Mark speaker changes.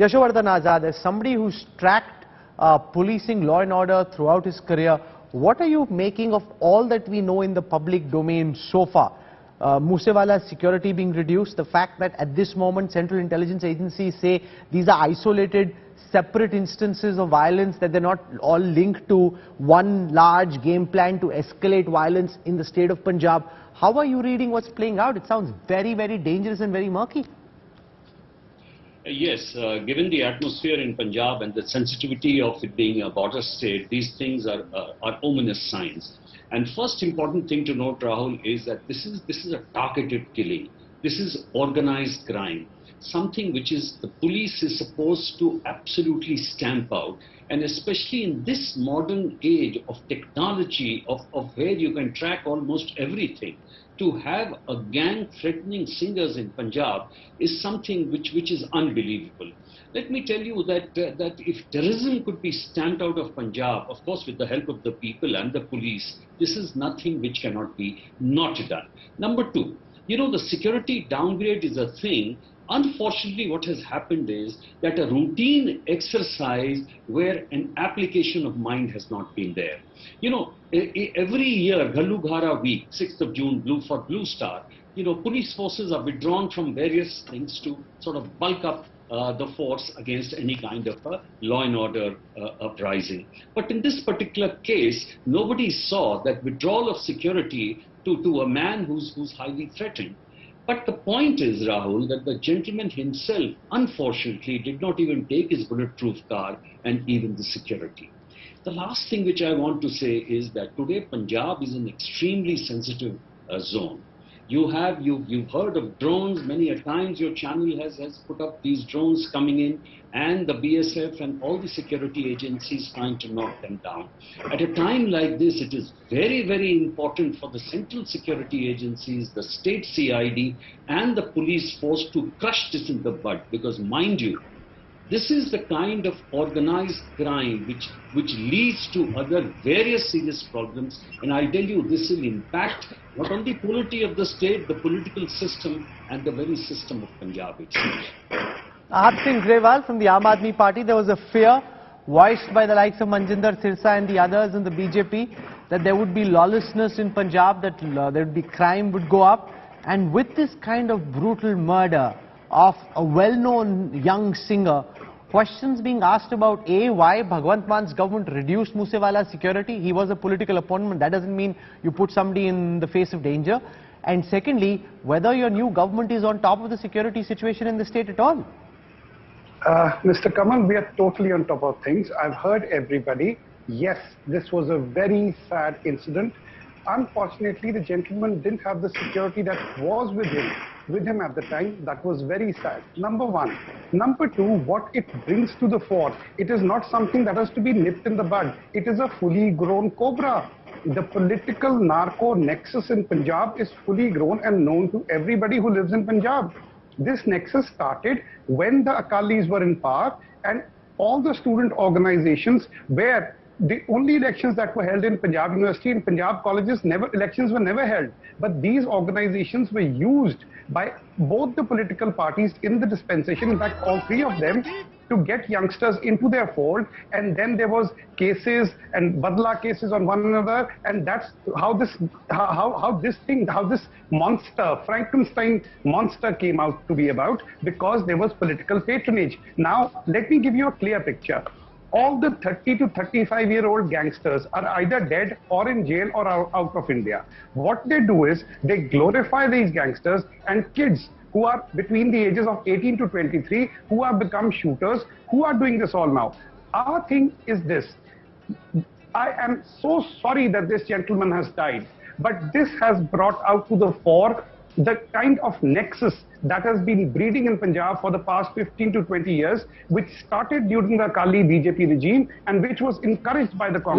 Speaker 1: Yashovardhan Azad, as somebody who's tracked policing law and order throughout his career, what are you making of all that we know in the public domain so far? Moose Wala's security being reduced, the fact that at this moment Central Intelligence Agencies say these are isolated, separate instances of violence, that they're not all linked to one large game plan to escalate violence in the state of Punjab. How are you reading what's playing out? It sounds very, very dangerous and very murky.
Speaker 2: Yes, given the atmosphere in Punjab and the sensitivity of it being a border state, these things are ominous signs. And first important thing to note, Rahul, is that this is a targeted killing. This is organized crime, something which is the police is supposed to absolutely stamp out. And especially in this modern age of technology, of where you can track almost everything, to have a gang threatening singers in Punjab is something which is unbelievable. Let me tell you that if terrorism could be stamped out of Punjab, of course with the help of the people and the police, this is nothing which cannot be not done. Number two, you know, the security downgrade is a thing. Unfortunately, what has happened is that a routine exercise where an application of mind has not been there. You know, every year, Ghallu Ghara week, 6th of June, Blue Star, you know, police forces are withdrawn from various things to sort of bulk up the force against any kind of a law and order uprising. But in this particular case, nobody saw that withdrawal of security to a man who's highly threatened. But the point is, Rahul, that the gentleman himself, unfortunately, did not even take his bulletproof car and even the security. The last thing which I want to say is that today Punjab is an extremely sensitive zone. You've heard of drones many a times. Your channel has put up these drones coming in, and the BSF and all the security agencies trying to knock them down. At a time like this, it is very, very important for the central security agencies, the state CID and the police force to crush this in the bud, because mind you, this is the kind of organized crime which leads to other various serious problems. And I tell you, this will impact not only polity of the state, the political system and the very system of Punjab itself.
Speaker 1: Ahad Singh Grewal from the Aam Aadmi Party, there was a fear voiced by the likes of Manjinder Sirsa and the others in the BJP that there would be lawlessness in Punjab, that there would be crime would go up. And with this kind of brutal murder of a well-known young singer, questions being asked about A, why Bhagwant Mann's government reduced Moose Wala's security. He was a political opponent. That doesn't mean you put somebody in the face of danger. And secondly, whether your new government is on top of the security situation in the state at all.
Speaker 3: Mr. Kamal, we are totally on top of things. I've heard everybody. Yes, this was a very sad incident. Unfortunately, the gentleman didn't have the security that was with him at the time. That was very sad. Number one. Number two, what it brings to the fore, it is not something that has to be nipped in the bud. It is a fully grown cobra. The political narco nexus in Punjab is fully grown and known to everybody who lives in Punjab. This nexus started when the Akalis were in power, and all the student organizations where the only elections that were held in Punjab University and Punjab colleges, elections were never held. But these organizations were used by both the political parties in the dispensation, in fact all three of them, to get youngsters into their fold. And then there was cases and badla cases on one another, and that's how this monster, Frankenstein monster, came out to be about, because there was political patronage. Now let me give you a clear picture. All the 30 to 35-year-old gangsters are either dead or in jail or out of India. What they do is they glorify these gangsters, and kids who are between the ages of 18 to 23 who have become shooters, who are doing this all now. Our thing is this. I am so sorry that this gentleman has died, but this has brought out to the fore the kind of nexus that has been breeding in Punjab for the past 15 to 20 years, which started during the Akali BJP regime and which was encouraged by the Congress.